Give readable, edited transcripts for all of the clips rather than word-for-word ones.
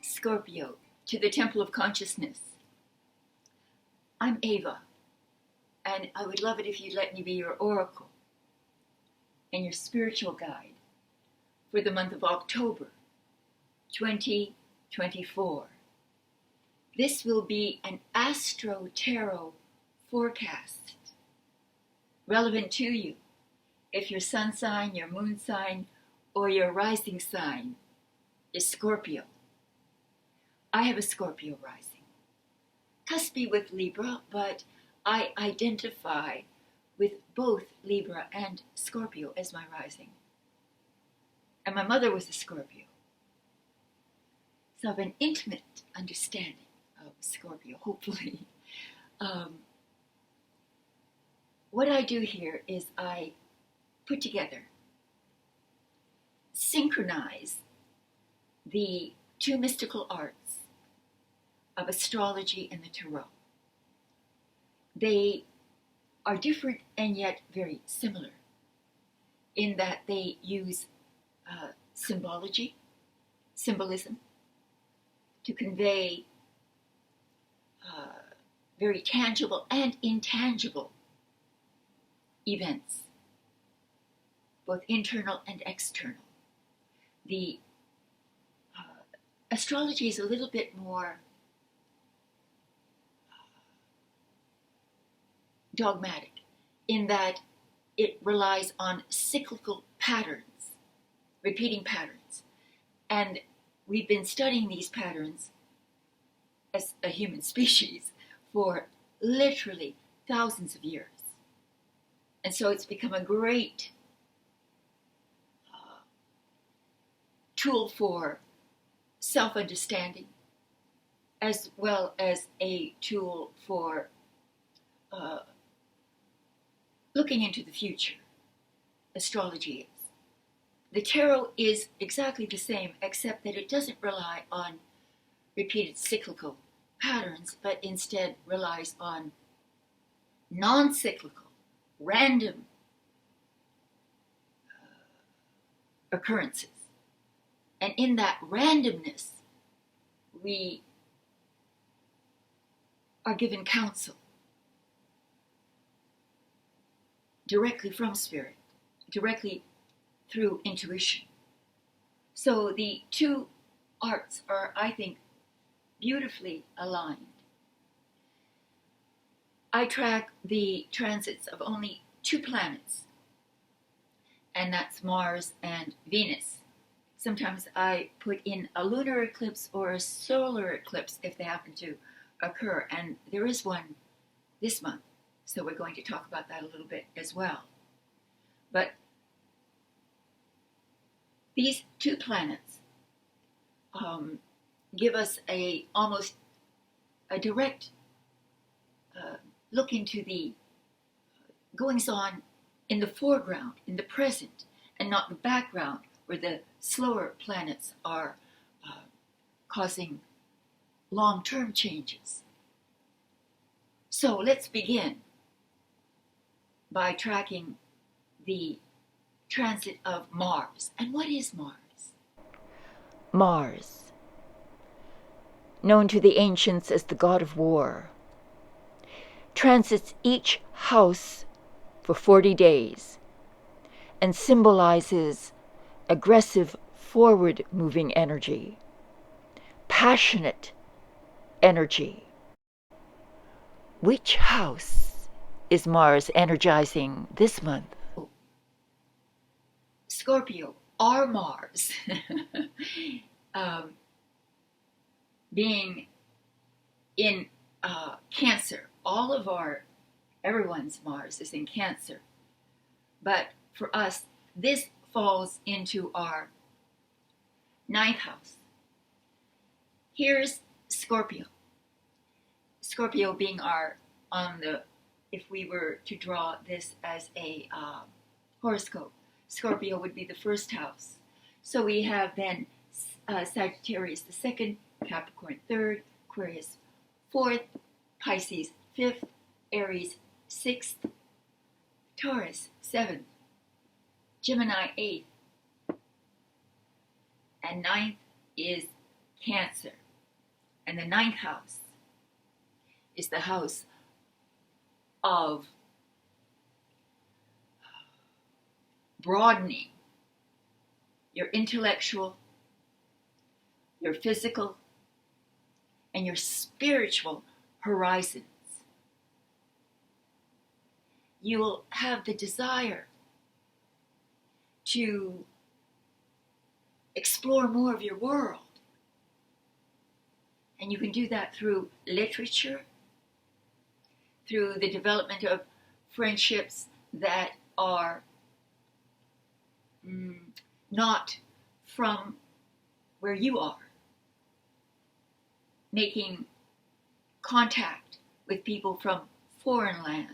Scorpio, to the Temple of Consciousness. I'm Ava, and I would love it if you'd let me be your oracle and your spiritual guide for the month of October 2024. This will be an ASTRO-TAROT forecast relevant to you if your sun sign, your moon sign, or your rising sign is Scorpio. I have a Scorpio rising, cuspy with Libra, but I identify with both Libra and Scorpio as my rising. And my mother was a Scorpio. So I have an intimate understanding of Scorpio, hopefully. What I do here is I put together, synchronize the two mystical arts of astrology and the tarot. They are different and yet very similar in that they use symbolism, to convey very tangible and intangible events, both internal and external. The astrology is a little bit more dogmatic in that it relies on cyclical patterns, repeating patterns. And we've been studying these patterns as a human species for literally thousands of years. And so it's become a great tool for self-understanding, as well as a tool for looking into the future. Astrology is. The tarot is exactly the same, except that it doesn't rely on repeated cyclical patterns, but instead relies on non-cyclical, random occurrences. And in that randomness, we are given counsel directly from spirit, directly through intuition. So the two arts are, I think, beautifully aligned. I track the transits of only two planets, and that's Mars and Venus. Sometimes I put in a lunar eclipse or a solar eclipse if they happen to occur, and there is one this month, so we're going to talk about that a little bit as well. But these two planets give us almost a direct look into the goings-on in the foreground, in the present, and not the background, where the slower planets are causing long-term changes. So let's begin by tracking the transit of Mars. And what is Mars? Mars, known to the ancients as the god of war, transits each house for 40 days and symbolizes aggressive, forward-moving energy, passionate energy. Which house is Mars energizing this month? Scorpio, our Mars, being in Cancer. All of everyone's Mars is in Cancer. But for us, this falls into our 9th house. Here's Scorpio. Scorpio being if we were to draw this as a horoscope, Scorpio would be the first house. So we have then Sagittarius the 2nd, Capricorn 3rd, Aquarius 4th, Pisces 5th, Aries 6th, Taurus 7th, Gemini 8th, and 9th is Cancer. And the ninth house is the house of broadening your intellectual, your physical, and your spiritual horizons. You will have the desire to explore more of your world. And you can do that through literature, through the development of friendships that are not from where you are. Making contact with people from foreign lands,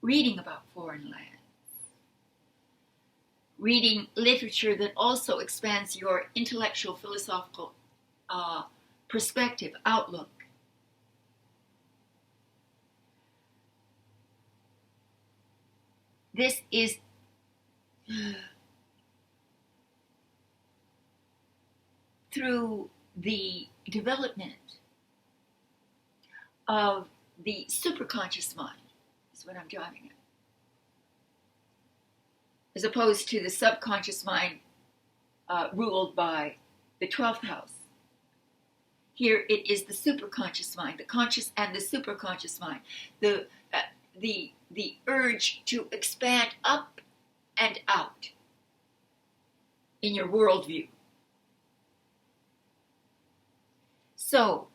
reading about foreign lands, reading literature that also expands your intellectual, philosophical perspective, outlook. This is through the development of the superconscious mind, is what I'm driving at, as opposed to the subconscious mind ruled by the 12th house. Here it is the superconscious mind, the conscious and the superconscious mind, the urge to expand up and out in your worldview. So,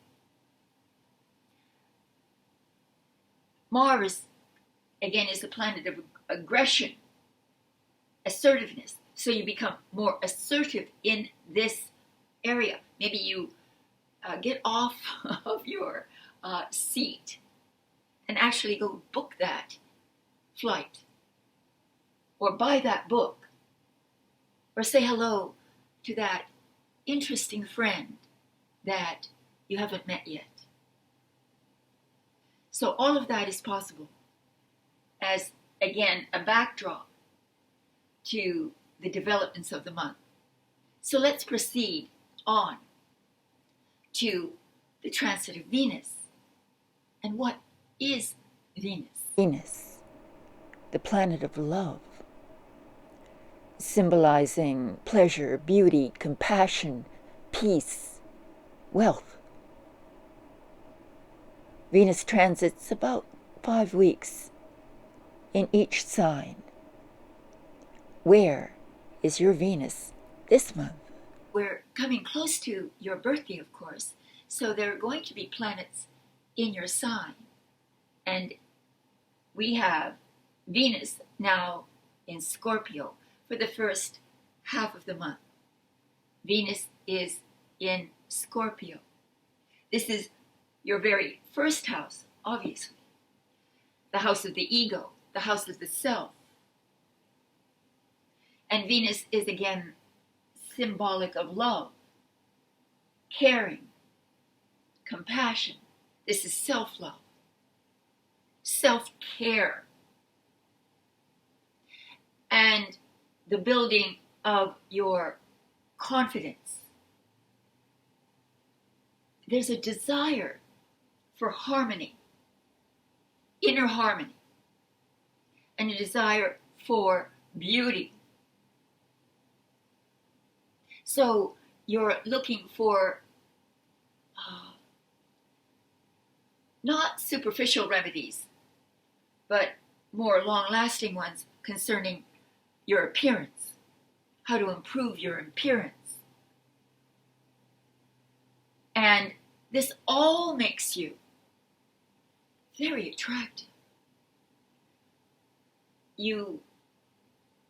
Mars, again, is the planet of aggression, assertiveness. So you become more assertive in this area. Maybe you get off of your seat and actually go book that flight, or buy that book, or say hello to that interesting friend that you haven't met yet. So all of that is possible as, again, a backdrop to the developments of the month. So let's proceed on to the transit of Venus. And what is Venus? Venus, the planet of love, symbolizing pleasure, beauty, compassion, peace, wealth. Venus transits about 5 weeks in each sign. Where is your Venus this month? We're coming close to your birthday, of course, so there are going to be planets in your sign. And we have Venus now in Scorpio for the first half of the month. Venus is in Scorpio. This is your very first house, obviously. The house of the ego, the house of the self. And Venus is again symbolic of love, caring, compassion. This is self-love, self-care, and the building of your confidence. There's a desire for harmony, inner harmony, and a desire for beauty. So you're looking for not superficial remedies, but more long-lasting ones concerning your appearance, how to improve your appearance. And this all makes you very attractive. You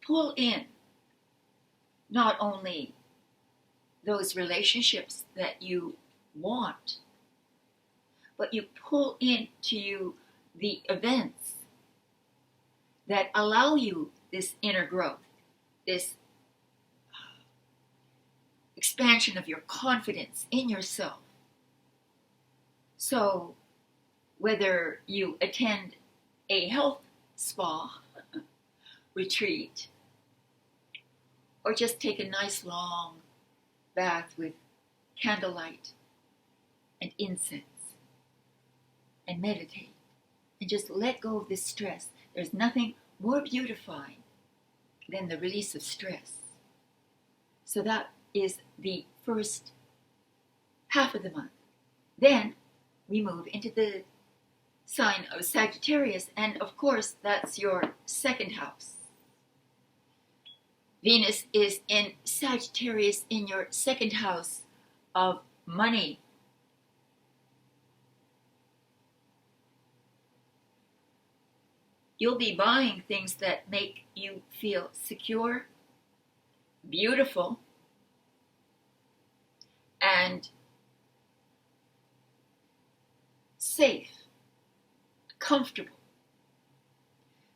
pull in not only those relationships that you want, but you pull into you the events that allow you this inner growth, this expansion of your confidence in yourself. So whether you attend a health spa retreat, or just take a nice long bath with candlelight and incense and meditate and just let go of this stress. There's nothing more beautifying than the release of stress. So that is the first half of the month. Then we move into the sign of Sagittarius, and of course that's your second house. Venus is in Sagittarius in your second house of money. You'll be buying things that make you feel secure, beautiful, and safe, comfortable.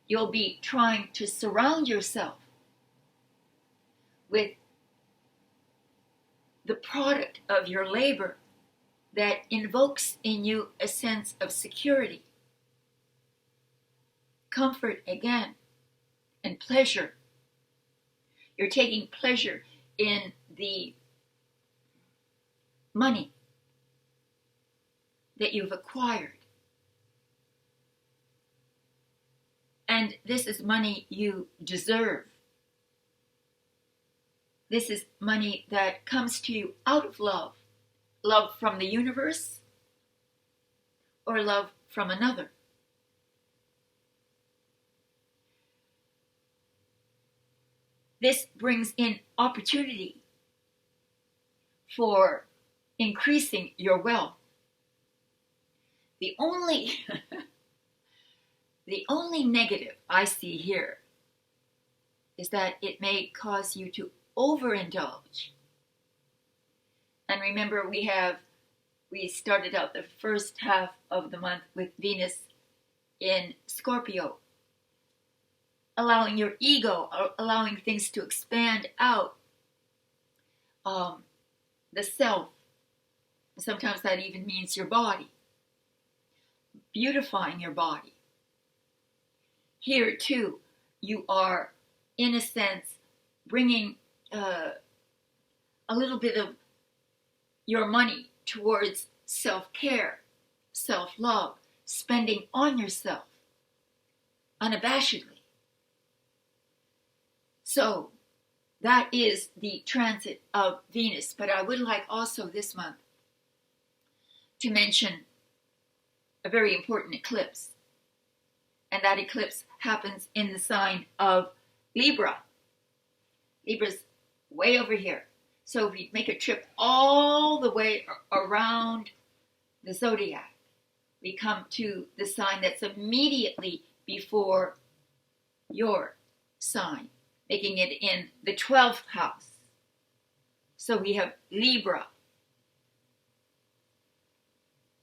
You'll be trying to surround yourself with the product of your labor that invokes in you a sense of security, comfort again, and pleasure. You're taking pleasure in the money that you've acquired. And this is money you deserve. This is money that comes to you out of love. Love from the universe or love from another. This brings in opportunity for increasing your wealth. The only negative I see here is that it may cause you to overindulge. And remember, we started out the first half of the month with Venus in Scorpio, allowing your ego, allowing things to expand out, the self. Sometimes that even means your body, beautifying your body. Here too, you are, in a sense, bringing a little bit of your money towards self-care, self-love, spending on yourself unabashedly. So that is the transit of Venus. But I would like also this month to mention a very important eclipse. And that eclipse happens in the sign of Libra. Libra's way over here. So if you make a trip all the way around the zodiac, we come to the sign that's immediately before your sign, making it in the 12th house. So we have Libra.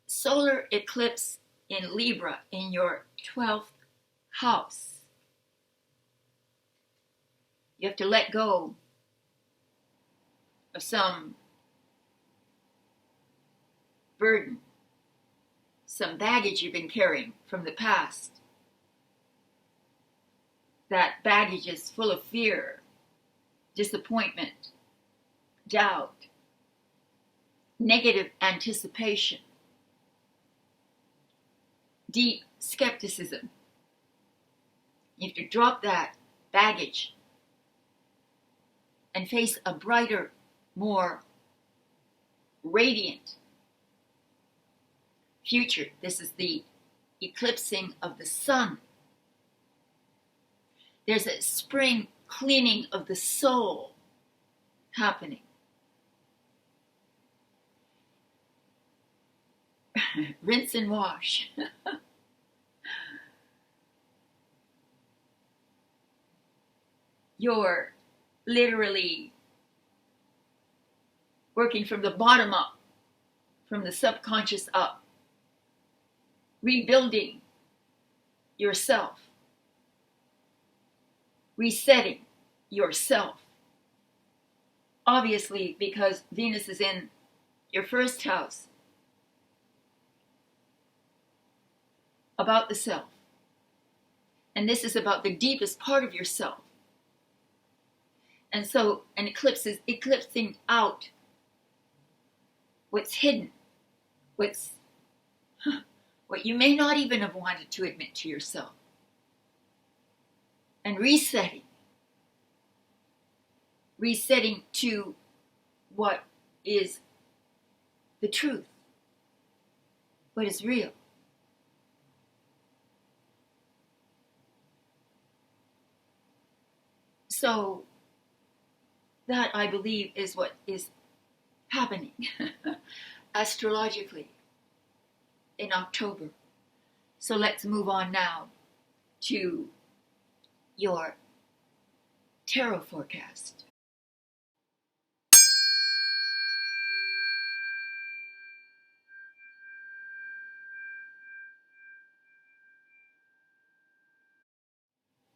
Solar eclipse in Libra in your 12th house. You have to let go of some burden, some baggage you've been carrying from the past. That baggage is full of fear, disappointment, doubt, negative anticipation, deep skepticism. You have to drop that baggage and face a brighter, more radiant future. This is the eclipsing of the sun. There's a spring cleaning of the soul happening. Rinse and wash. You're literally working from the bottom up, from the subconscious up, rebuilding yourself, resetting yourself. Obviously, because Venus is in your first house, about the self. And this is about the deepest part of yourself. And so an eclipse is eclipsing out what's hidden, what's what you may not even have wanted to admit to yourself, and resetting to what is the truth, what is real. So that, I believe, is what is happening astrologically in October. So let's move on now to your tarot forecast.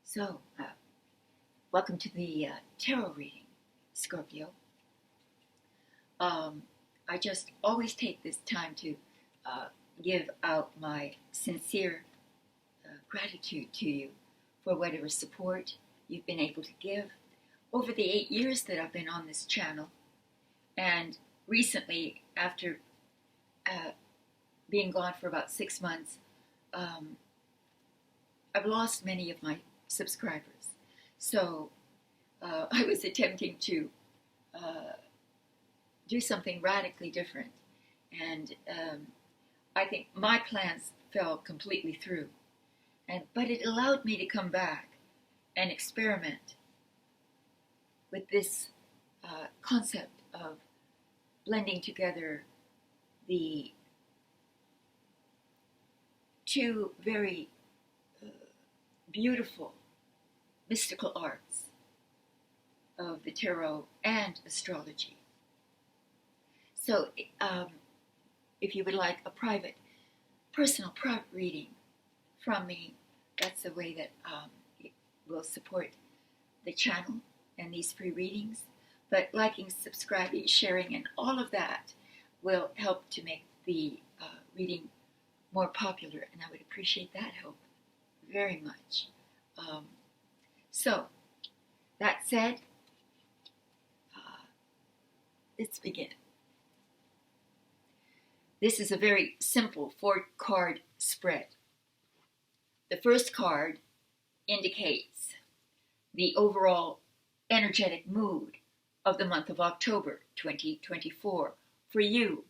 So, welcome to the tarot reading, Scorpio. I just always take this time to give out my sincere gratitude to you for whatever support you've been able to give over the 8 years that I've been on this channel. And recently, after being gone for about 6 months, I've lost many of my subscribers. So I was attempting to do something radically different. And I think my plans fell completely through. But it allowed me to come back and experiment with this concept of blending together the two very beautiful mystical arts of the tarot and astrology. So if you would like a personal private reading from me, that's the way that it will support the channel and these free readings. But liking, subscribing, sharing, and all of that will help to make the reading more popular, and I would appreciate that help very much. So, that said, let's begin. This is a very simple 4-card spread. The first card indicates the overall energetic mood of the month of October 2024 for you,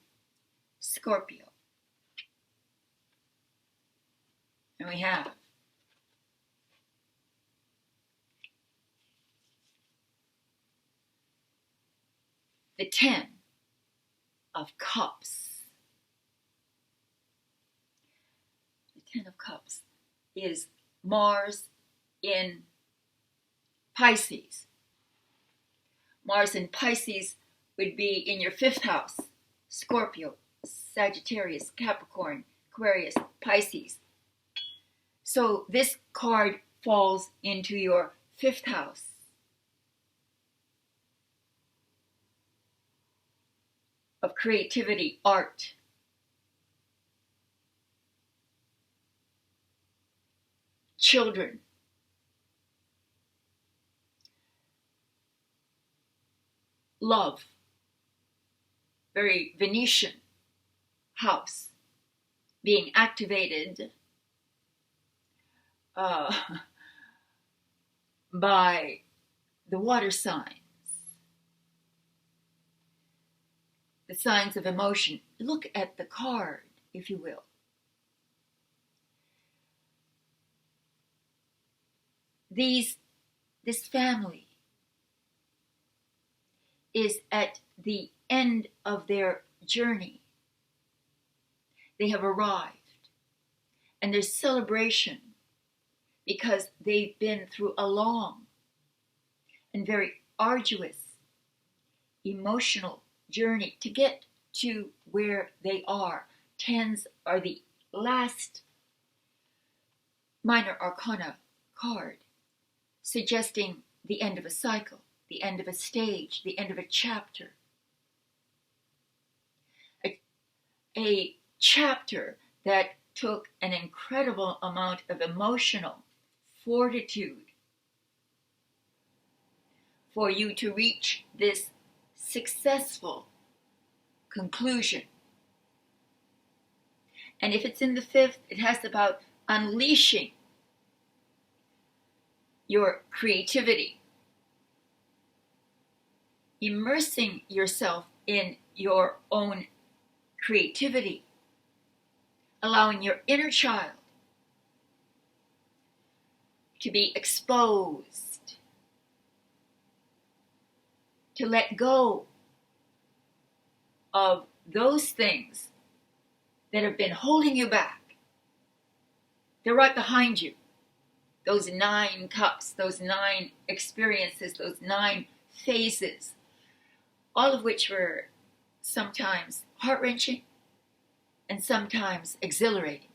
Scorpio. And we have the 10 of Cups. The 10 of Cups is Mars in Pisces. Mars in Pisces would be in your 5th house, Scorpio, Sagittarius, Capricorn, Aquarius, Pisces. So this card falls into your 5th house. Of creativity, art. Children. Love. Very Venetian house being activated by the water signs. The signs of emotion. Look at the card, if you will. This family is at the end of their journey. They have arrived. And there's celebration because they've been through a long and very arduous emotional journey to get to where they are. 10s are the last minor arcana card, suggesting the end of a cycle, the end of a stage, the end of a chapter. A chapter that took an incredible amount of emotional fortitude for you to reach this successful conclusion. And if it's in the 5th, it has about unleashing your creativity, immersing yourself in your own creativity, allowing your inner child to be exposed, to let go of those things that have been holding you back. They're right behind you. Those 9 cups, those 9 experiences, those 9 phases, all of which were sometimes heart-wrenching and sometimes exhilarating.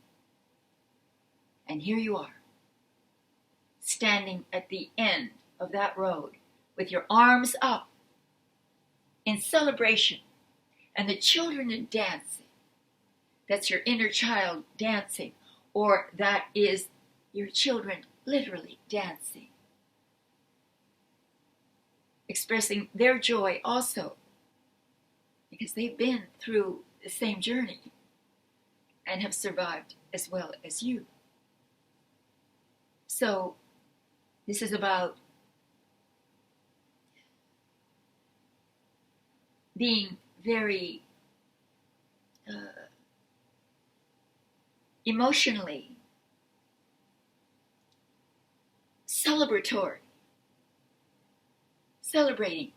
And here you are, standing at the end of that road with your arms up in celebration, and the children are dancing. That's your inner child dancing, or that is your children literally dancing, expressing their joy also, because they've been through the same journey and have survived as well as you. So this is about being very emotionally celebratory, celebrating.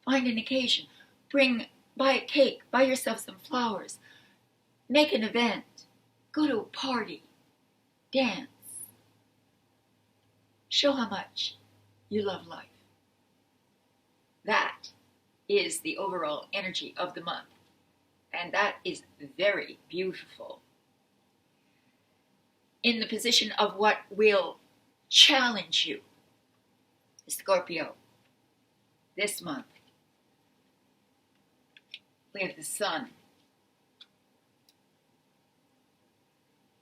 Find an occasion, buy a cake, buy yourself some flowers, make an event, go to a party, dance, show how much you love life. That is the overall energy of the month, and that is very beautiful. In the position of what will challenge you, Scorpio, this month, we have the Sun.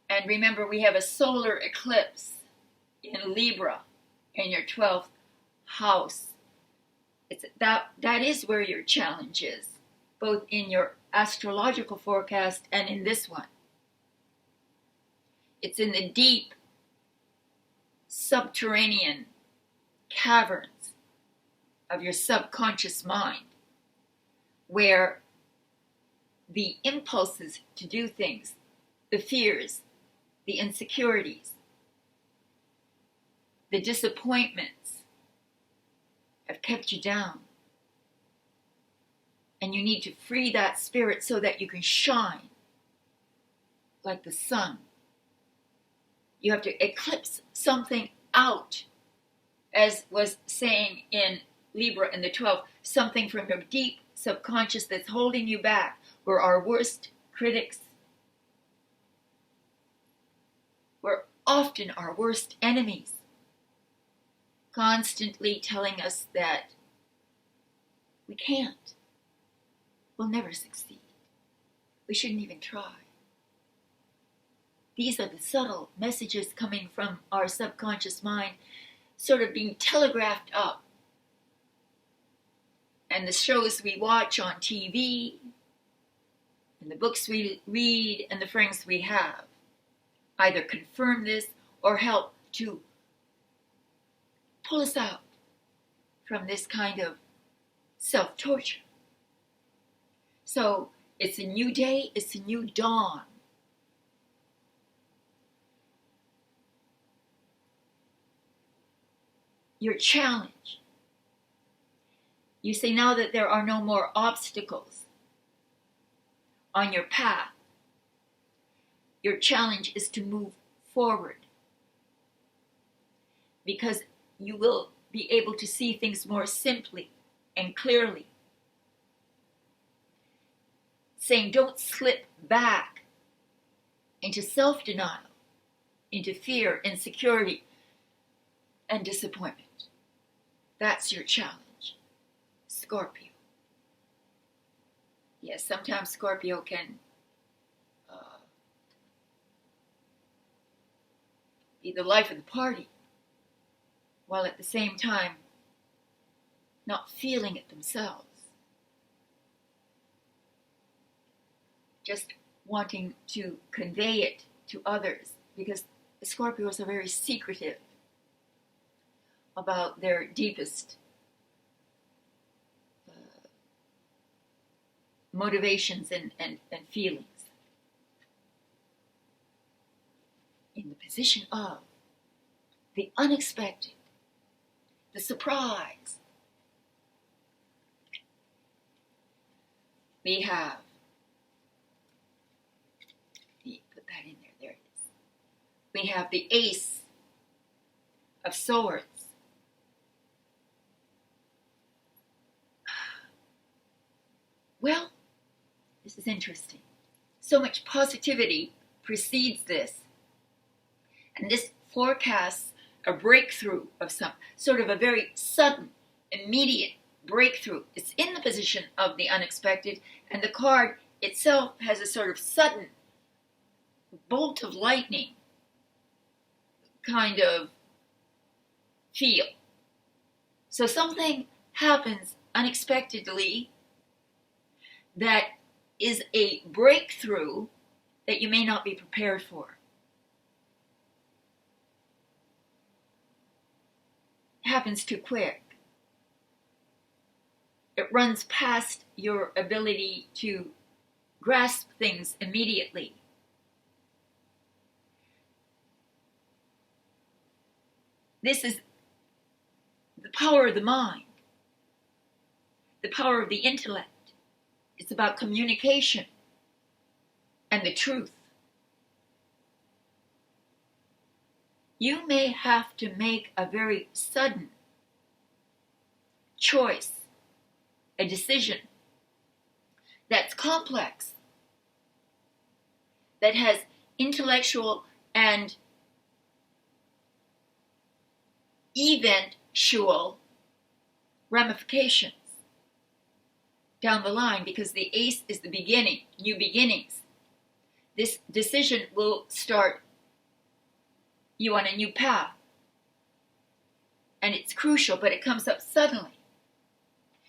And remember, we have a solar eclipse in Libra in your 12th house. That is where your challenge is, both in your astrological forecast and in this one. It's in the deep subterranean caverns of your subconscious mind, where the impulses to do things, the fears, the insecurities, the disappointments have kept you down. And you need to free that spirit so that you can shine like the sun. You have to eclipse something out, as was saying in Libra in the 12th, something from your deep subconscious that's holding you back. We're our worst critics. We're often our worst enemies, constantly telling us that we can't, we'll never succeed, we shouldn't even try. These are the subtle messages coming from our subconscious mind, sort of being telegraphed up. And the shows we watch on TV, and the books we read, and the friends we have either confirm this or help to pull us out from this kind of self-torture. So it's a new day, it's a new dawn. Your challenge. You say now that there are no more obstacles on your path. Your challenge is to move forward, because you will be able to see things more simply and clearly. Saying don't slip back into self-denial, into fear, insecurity, and disappointment. That's your challenge, Scorpio. Yes, sometimes Scorpio can be the life of the party, while at the same time not feeling it themselves. just wanting to convey it to others, because the Scorpios are very secretive about their deepest motivations and feelings. In the position of the unexpected, the surprise, we have, let me put that in there, there it is. We have the Ace of Swords. Well, this is interesting. So much positivity precedes this. And this forecasts a breakthrough of some sort of a very sudden, immediate breakthrough. It's in the position of the unexpected, and the card itself has a sort of sudden bolt of lightning kind of feel. So something happens unexpectedly that is a breakthrough that you may not be prepared for. It happens too quick. It runs past your ability to grasp things immediately. This is the power of the mind, the power of the intellect. It's about communication and the truth. You may have to make a very sudden choice, a decision that's complex, that has intellectual and eventual ramifications down the line, because the Ace is the beginning, new beginnings. This decision will start you on a new path. And it's crucial, but it comes up suddenly.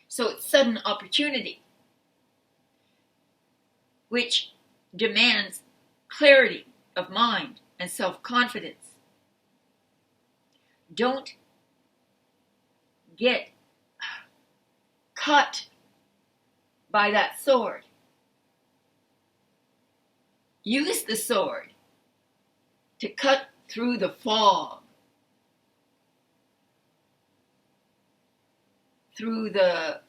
So it's sudden opportunity, which demands clarity of mind and self-confidence. Don't get cut by that sword. Use the sword to cut through the fog, through the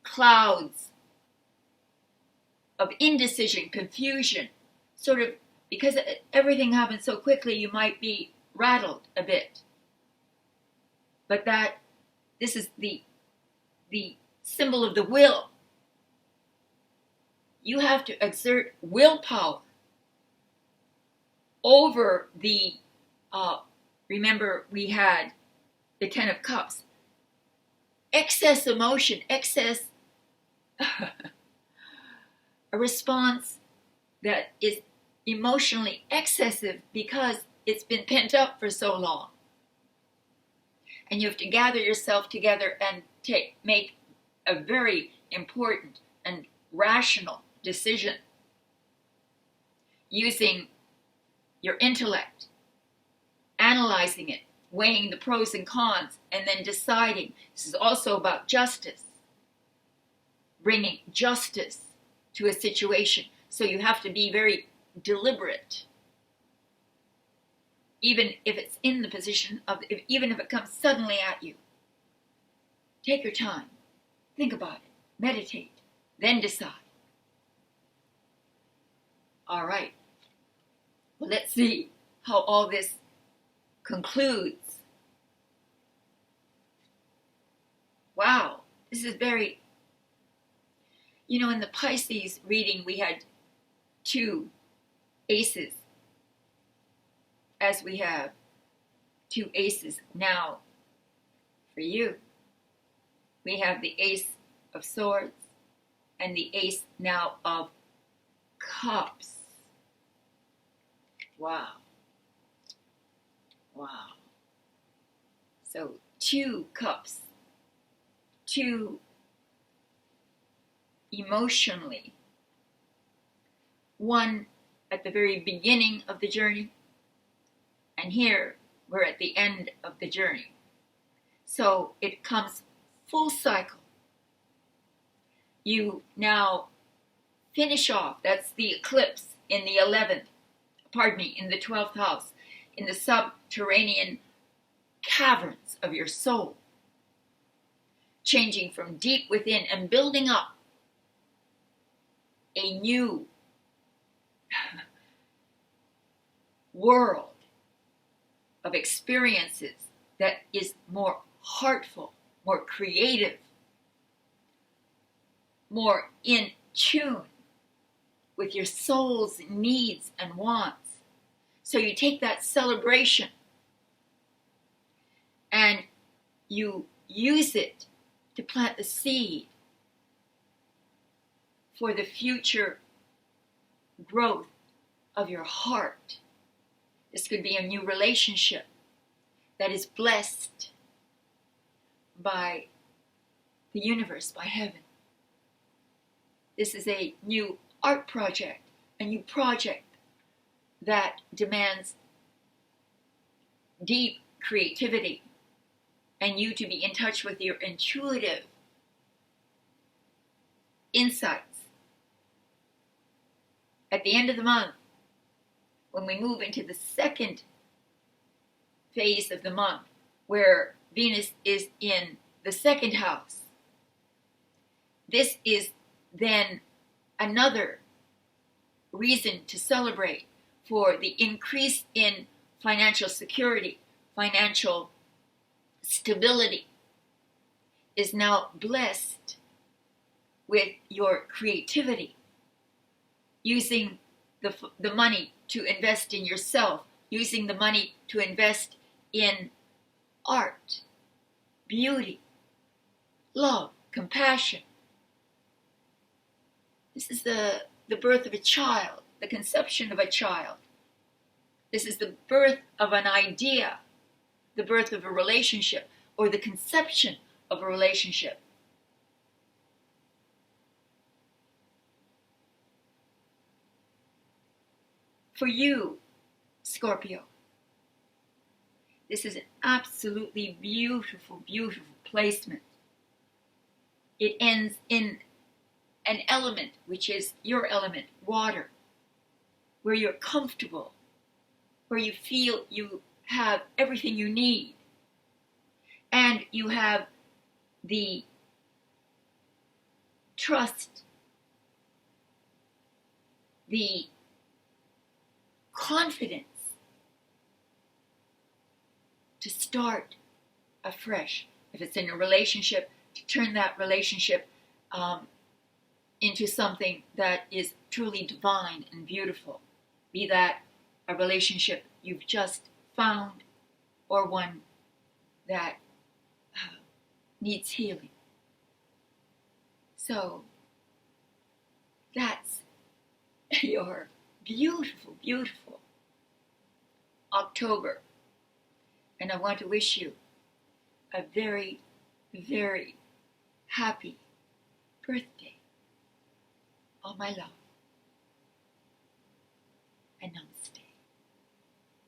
clouds of indecision, confusion, sort of, because everything happens so quickly, you might be rattled a bit. But this is the symbol of the will. You have to exert willpower over the, remember we had the Ten of Cups. Excess emotion, excess, a response that is emotionally excessive because it's been pent up for so long. And you have to gather yourself together and make a very important and rational decision using your intellect, analyzing it, weighing the pros and cons, and then deciding. This is also about justice, bringing justice to a situation. So you have to be very deliberate, even if it's in the position of, even if it comes suddenly at you. Take your time, think about it, meditate, then decide. All right. Well, let's see how all this concludes. Wow, this is very, in the Pisces reading, we had 2 aces, as we have 2 aces now for you. We have the Ace of Swords and the Ace now of Cups. Wow. Wow. So 2 cups, 2 emotionally one at the very beginning of the journey, and here we're at the end of the journey. So it comes full cycle. You now finish off, that's the eclipse in the 12th house, in the subterranean caverns of your soul, changing from deep within and building up a new world of experiences that is more heartful, more creative, more in tune with your soul's needs and wants. So you take that celebration and you use it to plant the seed for the future growth of your heart. This could be a new relationship that is blessed by the universe, by heaven. This is a new art project, a new project that demands deep creativity and you to be in touch with your intuitive insights. At the end of the month, when we move into the second phase of the month, where Venus is in the second house, this is then another reason to celebrate for the increase in financial security, financial stability is now blessed with your creativity, using the money to invest in yourself, using the money to invest in art, beauty, love, compassion. This is the birth of a child, the conception of a child. This is the birth of an idea, the birth of a relationship, or the conception of a relationship. For you, Scorpio, this is an absolutely beautiful, beautiful placement. It ends in an element, which is your element, water, where you're comfortable, where you feel you have everything you need, and you have the trust, the confidence to start afresh. If it's in a relationship, to turn that relationship into something that is truly divine and beautiful. Be that a relationship you've just found or one that needs healing. So that's your beautiful, beautiful October. And I want to wish you a very, very happy birthday. All my love. And namaste.